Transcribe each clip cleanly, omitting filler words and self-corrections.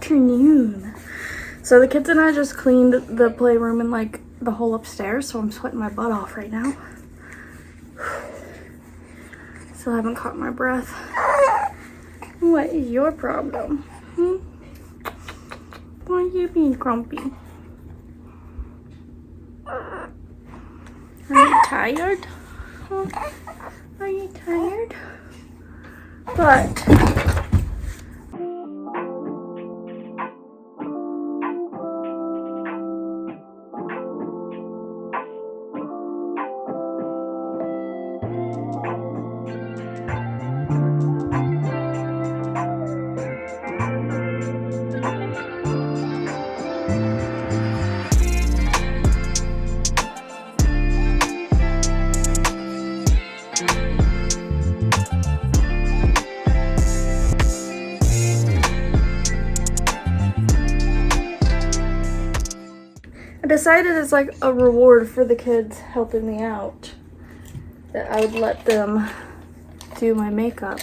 afternoon. So the kids and I just cleaned the playroom and like the whole upstairs, so I'm sweating my butt off right now. Still haven't caught my breath. What is your problem? Why are you being grumpy? Are you tired? Huh? Are you tired? But I decided as like a reward for the kids helping me out that I would let them do my makeup.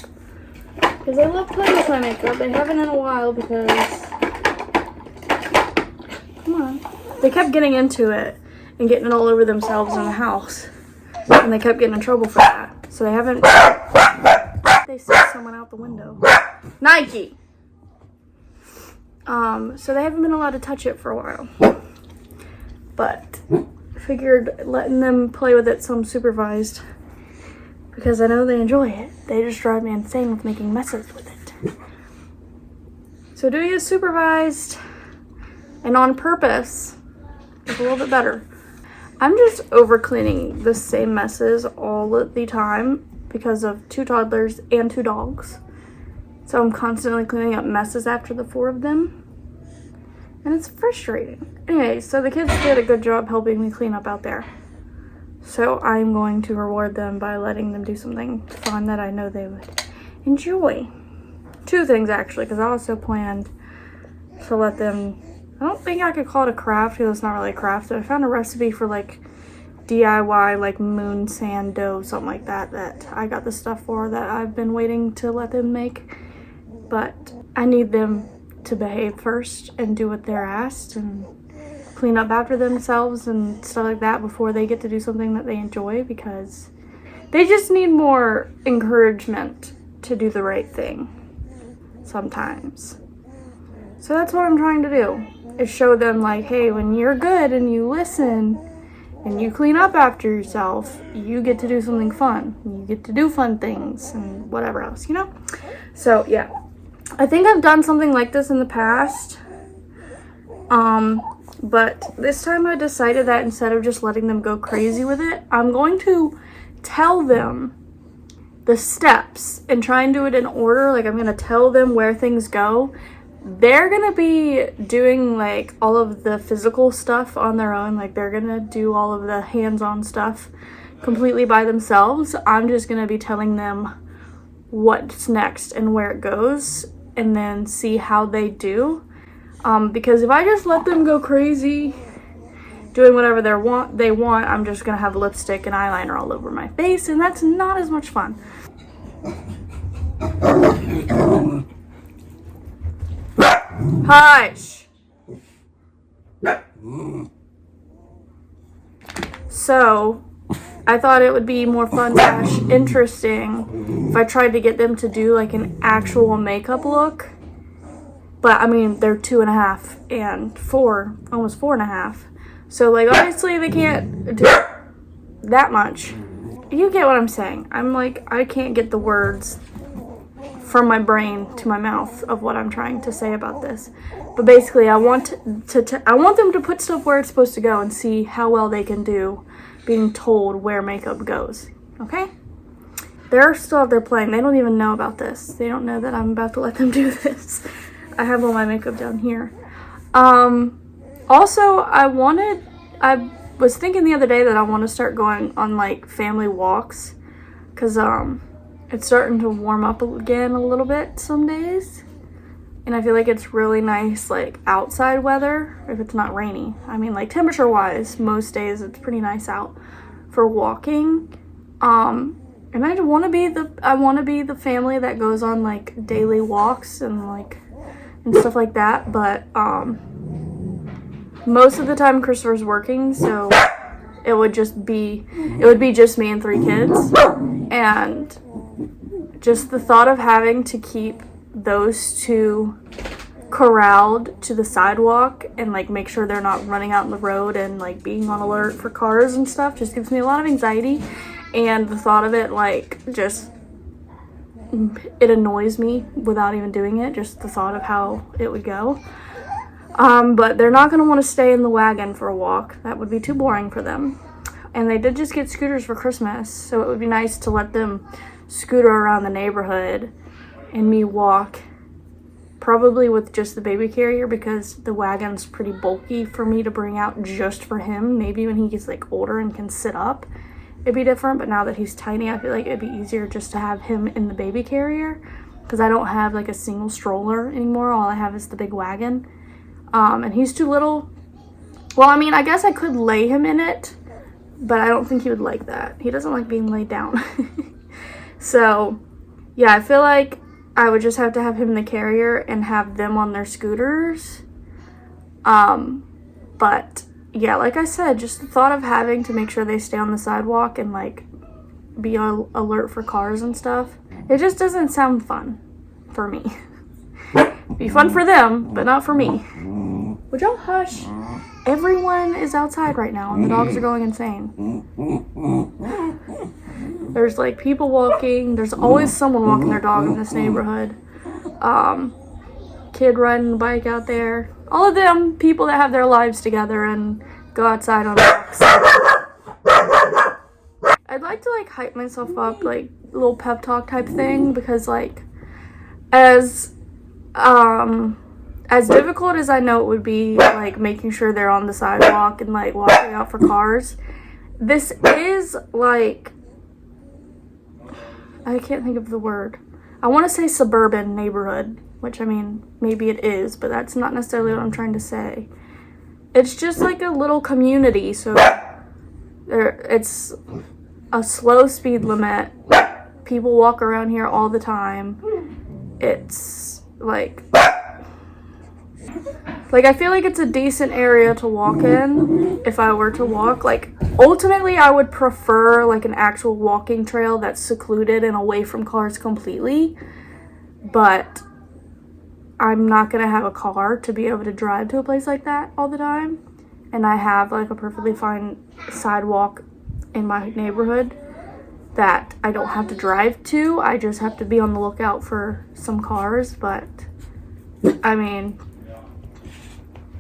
Because I love playing with my makeup. They haven't in a while because, come on, they kept getting into it and getting it all over themselves in the house. And they kept getting in trouble for that. So they haven't, they sent someone out the window. Nike! So they haven't been allowed to touch it for a while. But I figured letting them play with it some supervised, because I know they enjoy it. They just drive me insane with making messes with it. So doing it supervised and on purpose is a little bit better. I'm just over cleaning the same messes all the time because of 2 toddlers and 2 dogs. So I'm constantly cleaning up messes after the 4 of them. And it's frustrating. Anyway, so the kids did a good job helping me clean up out there. So I'm going to reward them by letting them do something fun that I know they would enjoy. 2 things actually, because I also planned to let them, I don't think I could call it a craft because it's not really a craft. I found a recipe for like DIY, like moon sand dough, something like that, that I got the stuff for that I've been waiting to let them make. But I need them to behave first and do what they're asked and clean up after themselves and stuff like that before they get to do something that they enjoy, because they just need more encouragement to do the right thing sometimes. So that's what I'm trying to do, is show them like, hey, when you're good and you listen and you clean up after yourself, you get to do something fun. You get to do fun things and whatever else, you know? So yeah. I think I've done something like this in the past, but this time I decided that instead of just letting them go crazy with it, I'm going to tell them the steps and try and do it in order. Like, I'm going to tell them where things go. They're going to be doing like all of the physical stuff on their own. Like, they're going to do all of the hands-on stuff completely by themselves. I'm just going to be telling them what's next and where it goes, and then see how they do. Because if I just let them go crazy doing whatever they want, I'm just gonna have lipstick and eyeliner all over my face, and that's not as much fun. Hush! So I thought it would be more fun / interesting if I tried to get them to do like an actual makeup look. But I mean, they're 2.5 and 4, almost 4.5. So like, obviously they can't do that much. You get what I'm saying. I'm like, I can't get the words from my brain to my mouth of what I'm trying to say about this. But basically, I want them to put stuff where it's supposed to go and see how well they can do being told where makeup goes, okay? They're still out there playing. They don't even know about this. They don't know that I'm about to let them do this. I have all my makeup down here. Also, I was thinking the other day that I want to start going on like family walks, because it's starting to warm up again a little bit some days. And I feel like it's really nice, like, outside weather, if it's not rainy. I mean, like, temperature-wise, most days it's pretty nice out for walking. And I want to be the family that goes on, like, daily walks and, like, and stuff like that. But most of the time Christopher's working, so it would be just me and 3 kids. And just the thought of having to keep those 2 corralled to the sidewalk and like make sure they're not running out in the road and like being on alert for cars and stuff just gives me a lot of anxiety. And the thought of it, like, just, it annoys me without even doing it, just the thought of how it would go. But they're not going to want to stay in the wagon for a walk. That would be too boring for them. And they did just get scooters for Christmas, so it would be nice to let them scooter around the neighborhood and me walk, probably with just the baby carrier, because the wagon's pretty bulky for me to bring out just for him. Maybe when he gets like older and can sit up, it'd be different, but now that he's tiny, I feel like it'd be easier just to have him in the baby carrier, because I don't have like a single stroller anymore. All I have is the big wagon, and he's too little. Well, I mean, I guess I could lay him in it, but I don't think he would like that. He doesn't like being laid down. So yeah, I feel like I would just have to have him in the carrier and have them on their scooters. But yeah, like I said, just the thought of having to make sure they stay on the sidewalk and like be on alert for cars and stuff, it just doesn't sound fun for me. Be fun for them, but not for me. Would y'all hush? Everyone is outside right now and the dogs are going insane. There's like people walking. There's always someone walking their dog in this neighborhood. Kid riding a bike out there. All of them people that have their lives together and go outside on walks. I'd like to like hype myself up, like a little pep talk type thing, because like as difficult as I know it would be, like making sure they're on the sidewalk and like watching out for cars, this is like, I can't think of the word. I want to say suburban neighborhood, which I mean, maybe it is, but that's not necessarily what I'm trying to say. It's just like a little community, so it's a slow speed limit. People walk around here all the time. It's like I feel like it's a decent area to walk in if I were to walk. Like, ultimately, I would prefer like an actual walking trail that's secluded and away from cars completely, but I'm not gonna have a car to be able to drive to a place like that all the time. And I have like a perfectly fine sidewalk in my neighborhood that I don't have to drive to. I just have to be on the lookout for some cars. But I mean,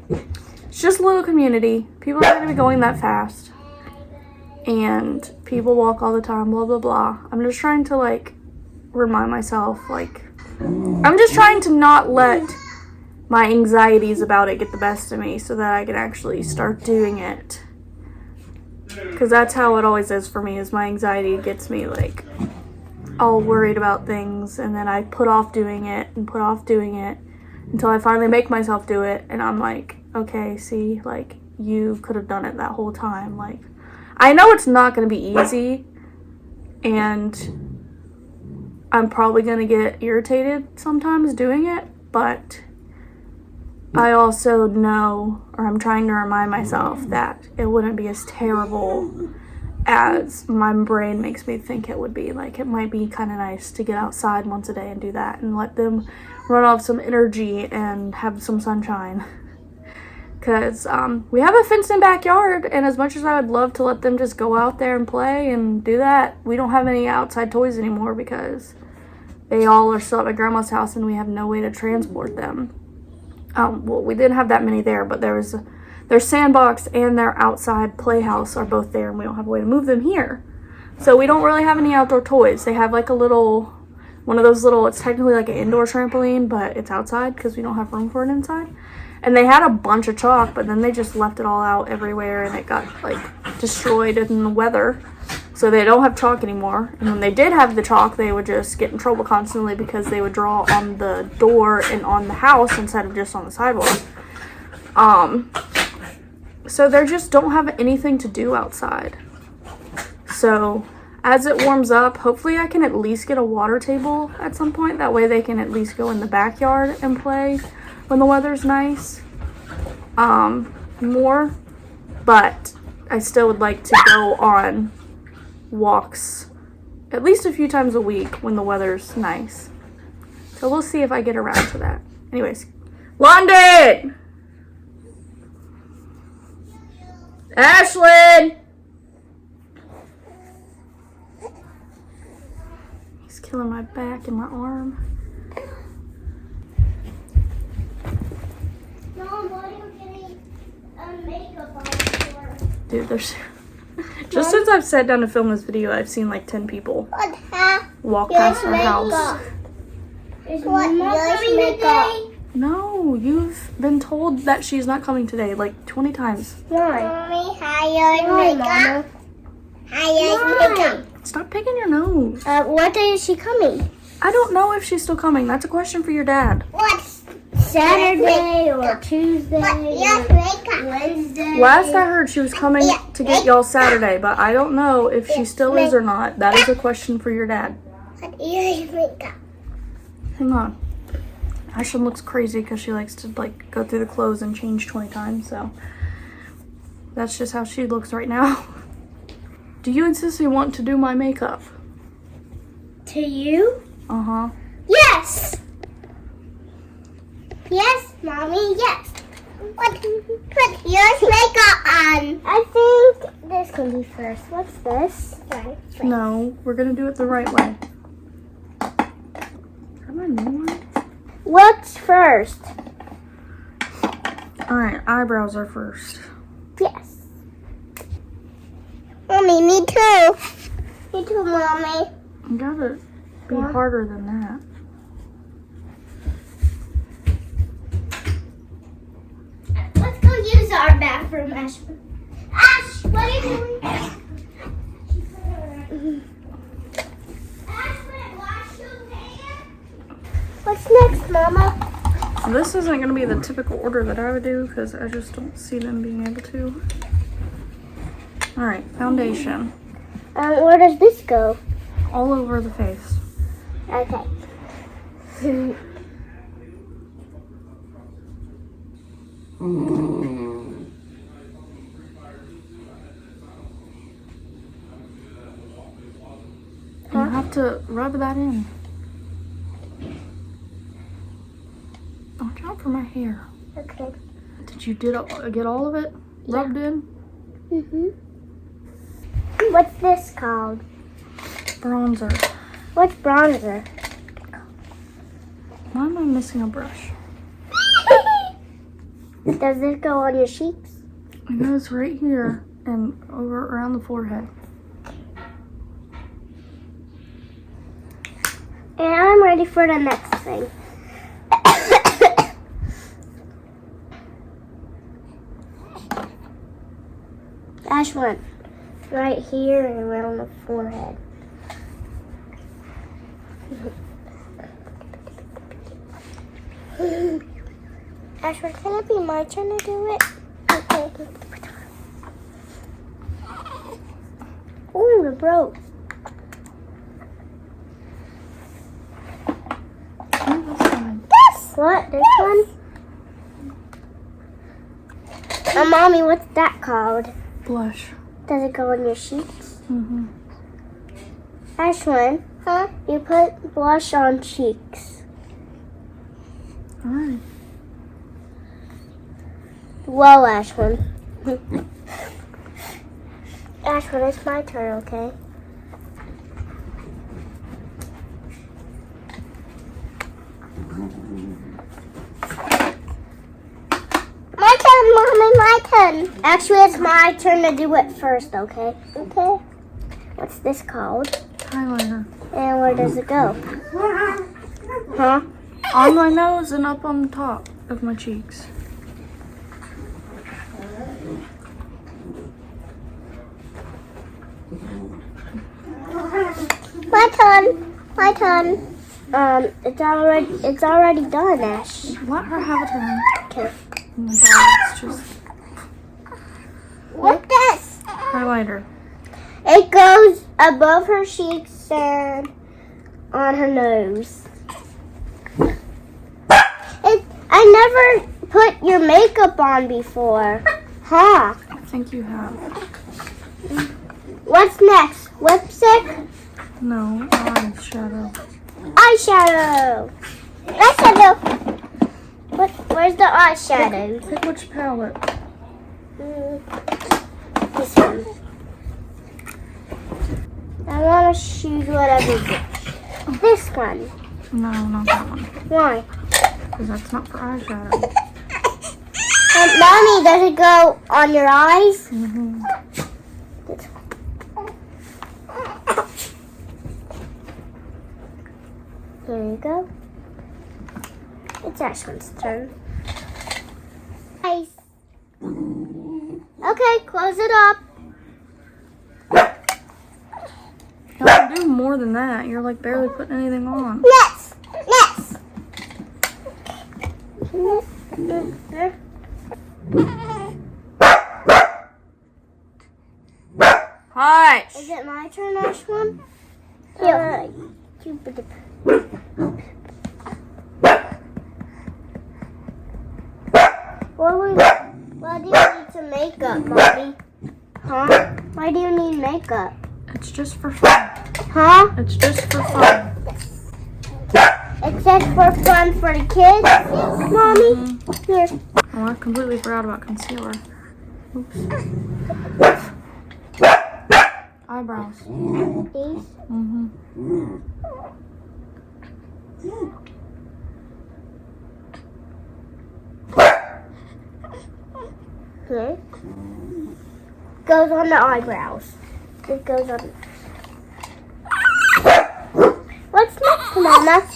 it's just a little community. People are gonna be going that fast, and people walk all the time, blah blah blah. I'm just trying to like remind myself, like, I'm just trying to not let my anxieties about it get the best of me so that I can actually start doing it. Because that's how it always is for me, is my anxiety gets me like all worried about things, and then I put off doing it and put off doing it until I finally make myself do it, and I'm like, okay, see, like, you could have done it that whole time. Like, I know it's not going to be easy, and I'm probably going to get irritated sometimes doing it, but I also know, or I'm trying to remind myself, that it wouldn't be as terrible as my brain makes me think it would be. Like, it might be kind of nice to get outside once a day and do that and let them run off some energy and have some sunshine. Because we have a fenced-in backyard, and as much as I would love to let them just go out there and play and do that, we don't have any outside toys anymore because they all are still at my grandma's house and we have no way to transport them. Well, we didn't have that many there, but their sandbox and their outside playhouse are both there, and we don't have a way to move them here. So we don't really have any outdoor toys. They have like a little, one of those little, it's technically like an indoor trampoline, but it's outside because we don't have room for it inside. And they had a bunch of chalk, but then they just left it all out everywhere, and it got like destroyed in the weather. So they don't have chalk anymore. And when they did have the chalk, they would just get in trouble constantly because they would draw on the door and on the house instead of just on the sidewalk. So they just don't have anything to do outside. So as it warms up, hopefully I can at least get a water table at some point. That way they can at least go in the backyard and play. when the weather's nice, more, but I still would like to go on walks at least a few times a week when the weather's nice. So we'll see if I get around to that. Anyways, London! Ashlyn! He's killing my back and my arm. Mom, what are you getting makeup on for? Dude, there's... Just since I've sat down to film this video, I've seen like 10 people walk past our house. Is Mama coming today? No, you've been told that she's not coming today like 20 times. Why? Mommy, hired makeup. Hired makeup. Stop picking your nose. What day is she coming? I don't know if she's still coming. That's a question for your dad. What? Saturday or Tuesday or Wednesday? Last I heard, she was coming to get y'all Saturday, but I don't know if she still is or not. That is a question for your dad. What is makeup? Hang on. Ashlyn looks crazy because she likes to like go through the clothes and change 20 times, so that's just how she looks right now. Do you and Sissy want to do my makeup? To you? Uh-huh. Yes! Yes, Mommy, yes. Put your makeup on. I think this can be first. What's this? Right. No, we're gonna do it the right way. Am I new one? What's first? Alright, eyebrows are first. Yes. Mommy, me too. Me too, Mommy. You gotta be harder than that. Let's go use our bathroom, Ash. Ash, what are you doing? What's next, Mama? This isn't going to be the typical order that I would do because I just don't see them being able to. Alright, foundation. Where does this go? All over the face. Okay. You have to rub that in. Watch out for my hair. Okay. Did you get all of it rubbed in? Mhm. What's this called? Bronzer. What's bronzer? Why am I missing a brush? Does this go on your cheeks? It goes right here and over around the forehead. And I'm ready for the next thing. Ash went right here and around the forehead. Ashford, can it be my turn to do it? Okay. Ooh, it broke. What? This one? Mommy, what's that called? Blush. Does it go on your cheeks? Mm-hmm. Ashlyn, you put blush on cheeks. Alright. Whoa, Ashlyn. Ashlyn, it's my turn, okay? My turn, Mommy, my turn. Actually, it's my turn to do it first, okay? Okay. What's this called? Highlighter. And where does it go? Huh? On my nose and up on the top of my cheeks. My turn. My turn. It's already done, Ash. Let her have a turn. Okay. And the dog's just What's this? highlighter. It goes above her cheeks and on her nose. I never put your makeup on before. Huh? I think you have. What's next? Lipstick? No, eyeshadow. Eyeshadow. Eyeshadow. Where's the eyeshadow? Pick which palette. This one. I want to choose whatever. This one. No, not that one. Why? Because that's not for eyeshadow. Mommy, does it go on your eyes? Mm-hmm. Here you go. It's Ashwin's turn. Nice. Okay, close it up. You have to do more than that. You're like barely putting anything on. Next. Next. Hush! Is it my turn, Ashwin? Here. Why do you need some makeup, Mommy? Huh? Why do you need makeup? It's just for fun. Huh? It's just for fun. It's just for fun for the kids, Mommy? Here. Oh, I completely forgot about concealer. Oops. Eyebrows. These? Mm-hmm. Here. Goes on the eyebrows. It goes on. What's next, Mama?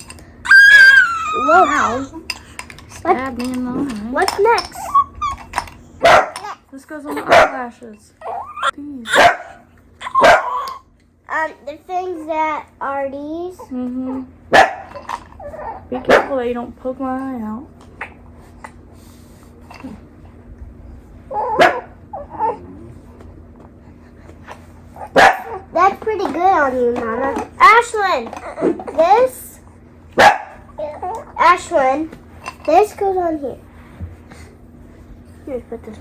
Wow. Stab me in the eye. What's next? This goes on the eyelashes. These. The things that are these. Mm-hmm. Be careful that you don't poke my eye out. That's pretty good on you, Mama. Ashlyn, this. Ashlyn, this goes on here. Here, put this.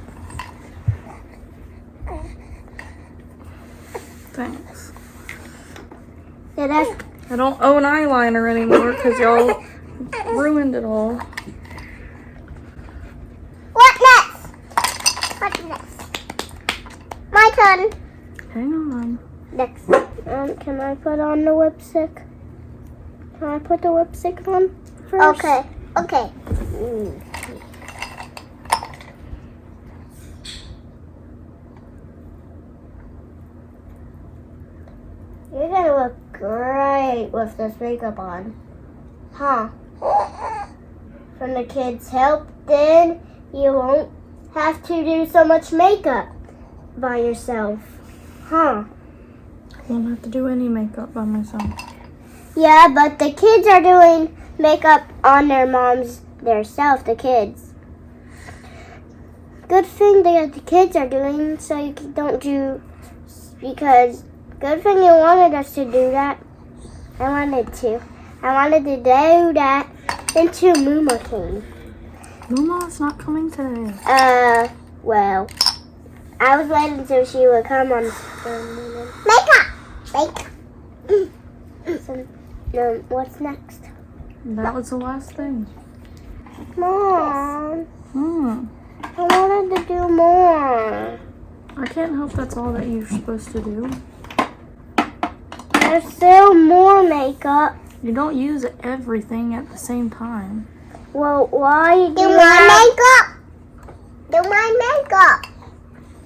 Thanks. Yeah, that's. I don't own eyeliner anymore because y'all ruined it all. What next? What next? My turn. Hang on. Next. Can I put on the lipstick? Can I put the lipstick on first? Okay. Okay. You're gonna look great with this makeup on. Huh? From the kids' help, then you won't have to do so much makeup by yourself. Huh? I won't have to do any makeup by myself. Yeah, but the kids are doing makeup on their moms themselves, the kids. Good thing that the kids are doing so you don't do, because good thing you wanted us to do that. I wanted to do that until Muma came. Muma's not coming today. Well, I was waiting until she would come on. Makeup! So, what's next? That was the last thing. Mom, Hmm. I wanted to do more. I can't help that's all that you're supposed to do. There's still more makeup. You don't use everything at the same time. Well, why do my makeup? Do my makeup.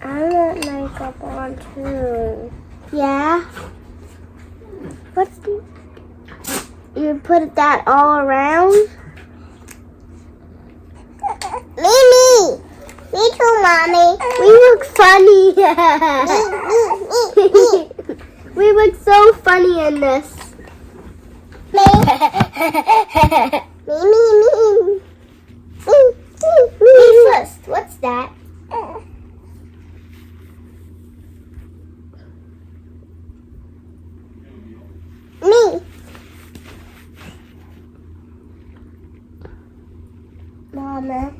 I want makeup on too. Yeah. What's the? You put that all around? Me too, Mommy. We look funny. We look so funny in this. Me. Me first. What's that? Me. Mama.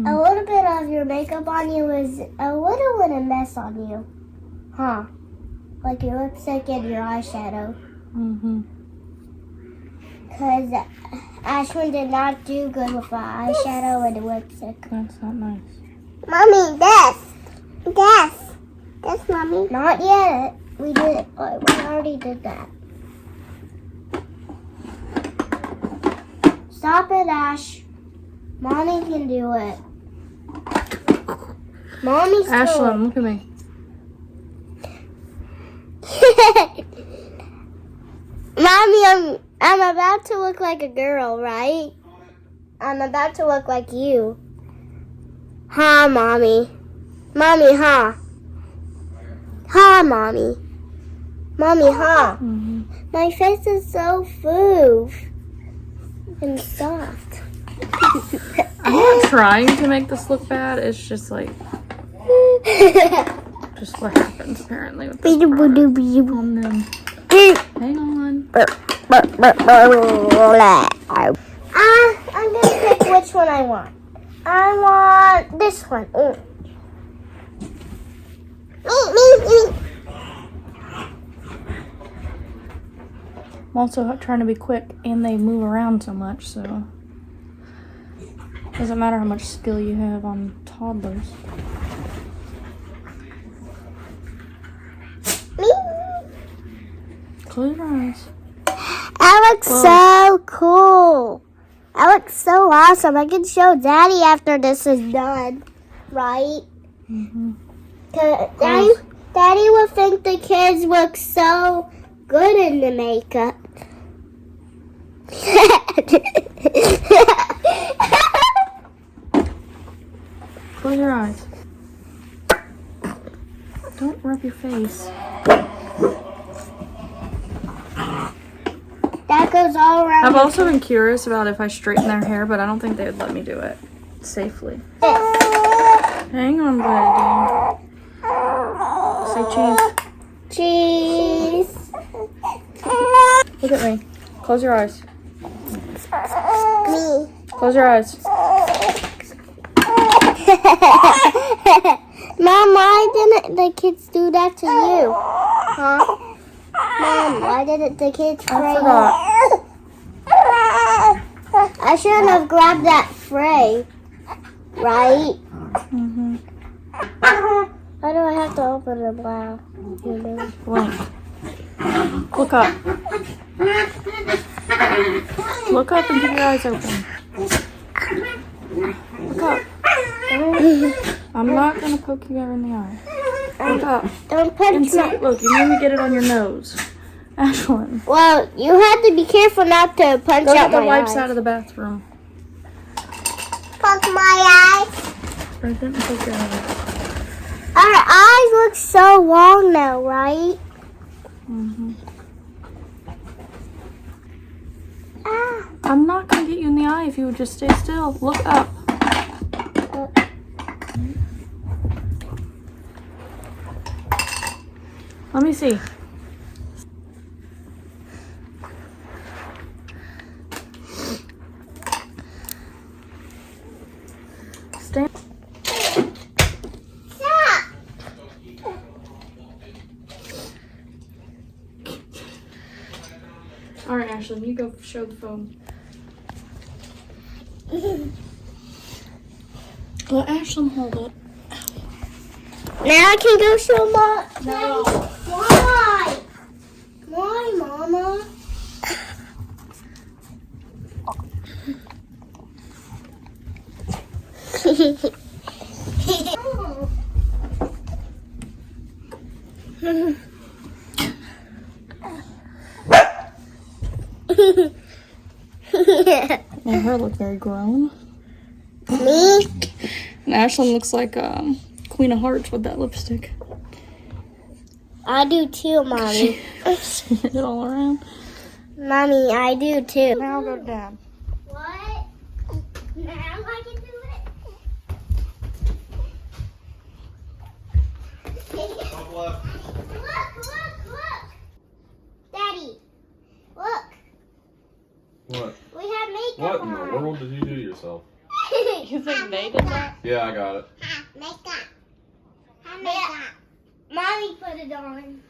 A little bit of your makeup on you is a little bit of mess on you. Huh? Like your lipstick and your eyeshadow. Mm-hmm. Because Ashlyn did not do good with the eyeshadow and the lipstick. That's not nice. Mommy, this, Mommy. Not yet. We already did that. Stop it, Ash. Mommy can do it. Mommy's Ashlyn, look at me. Mommy, I'm about to look like a girl, right? I'm about to look like you. Huh, Mommy? Mommy, huh? Huh, Mommy? Mommy, huh? Mm-hmm. My face is so smooth and soft. I'm not trying to make this look bad. It's just like, just what happens apparently with this product. And then, hang on. I'm gonna pick which one I want. I want this one. Me. I'm also trying to be quick, and they move around so much, so doesn't matter how much skill you have on toddlers. Me. Close your eyes. That looks so cool. That looks so awesome. I can show Daddy after this is done, right? Mm-hmm. Daddy will think the kids look so good in the makeup. Close your eyes. Don't rub your face. That goes all around. I've also been curious about if I straighten their hair, but I don't think they would let me do it safely. Hang on, buddy. Say cheese. Cheese. Look at me. Close your eyes. Me. Close your eyes. Mom, why didn't the kids do that to you? Huh? Mom, why didn't the kids I pray? forgot. I shouldn't have grabbed that fray, right? Mm-hmm. Why do I have to open it now? Blink. Look up. Look up and keep your eyes open. Look up. I'm not gonna poke you ever in the eye. Look up. Don't punch And see, me. look, you made me get it on your nose. Ashlyn. Well, you have to be careful not to punch Go out get the my wipes eyes. out of the bathroom. Poke my eyes. Right there and poke your eye. Our eyes look so long now, right? Mm-hmm. Ah. I'm not gonna get you in the eye if you would just stay still. Look up. Let me see. Stand. Stop. All right, Ashlyn, you go show the phone. Well, Ashlyn, hold it. Now I can go show Mom. No. Why? Why, Mama? And her look very grown. Me? And Ashlyn looks like Queen of Hearts with that lipstick. I do too, Mommy. Smeared it all around. Mommy, I do too. Now go to Dad. What? Now I can do it? Look. Daddy, look. What? We have makeup What in on. the world did you do to yourself? You think they did that? Yeah, I got it. Mommy put it on.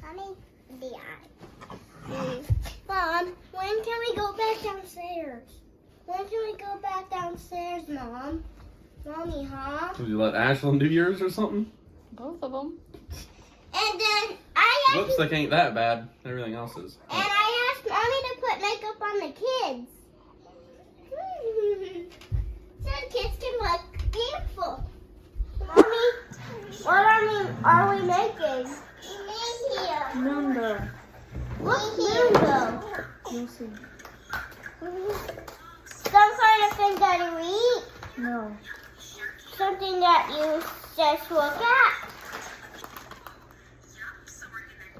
Honey, the eye. Mom, when can we go back downstairs? When can we go back downstairs, Mom? Mommy, huh? Did you let Ashlyn do yours or something? Both of them. And then I asked, Lipstick ain't that bad. Everything else is. and I asked Mommy to put makeup on the kids. So the kids can look beautiful. Mommy, what are we making? Number. What's Mundo? You'll see. Some kind of thing that you eat? No. Something that you just look at?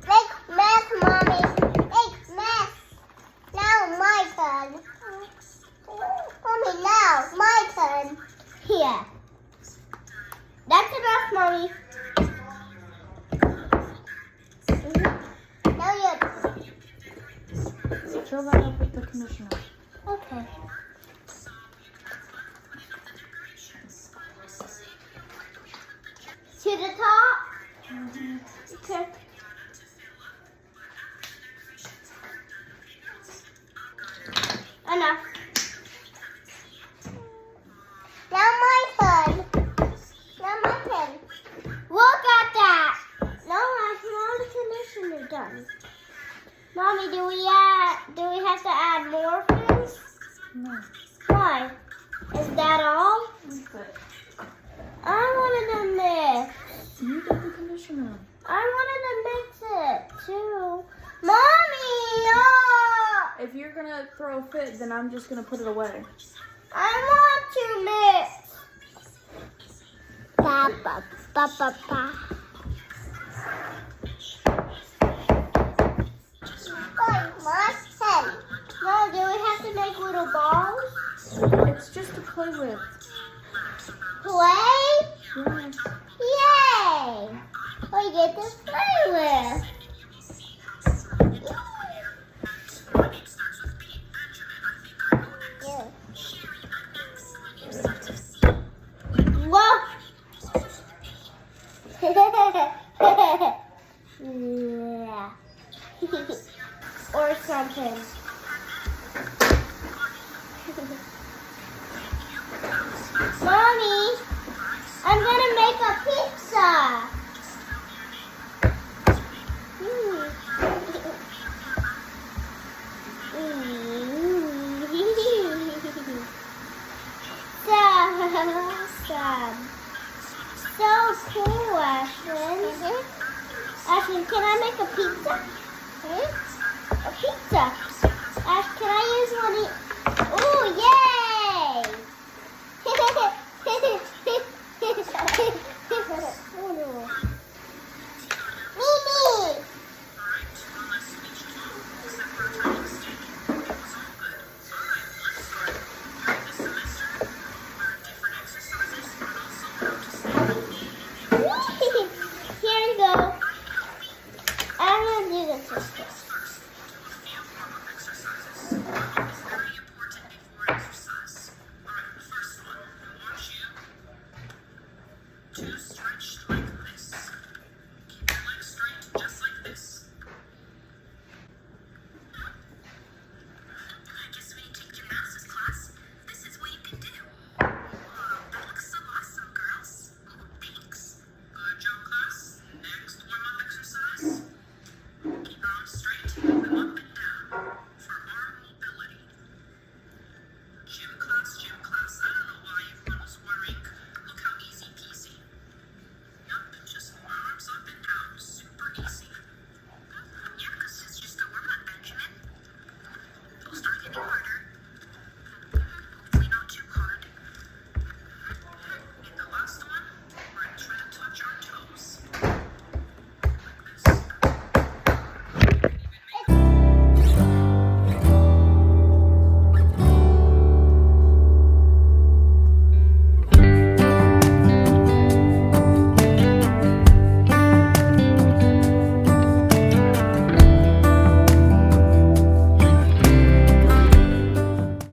Make mess, Mommy. Make mess. Now my turn. Mommy, now my turn. Here. That's enough, Mommy. Now you. Fill that up with the conditioner. Okay. To the top? Okay. Enough. Now my turn. Now my turn. Look at that. No, that's not the conditioner done. Mommy, do we have to add more things? No. Why? Is that all? Okay. I wanted to mix. You get the conditioner. I wanted to mix it too. Mommy, no! If you're gonna throw a fit, then I'm just gonna put it away. I want to mix. Ba ba ba ba ba. No, do we have to make little balls? It's just to play with. Play? Yes. Yay! We get to play with. Yeah. Whoa! Yeah. Or something. Mommy, I'm gonna make a pizza. So cool, Ashlyn. Ashlyn, can I make a pizza? A pizza.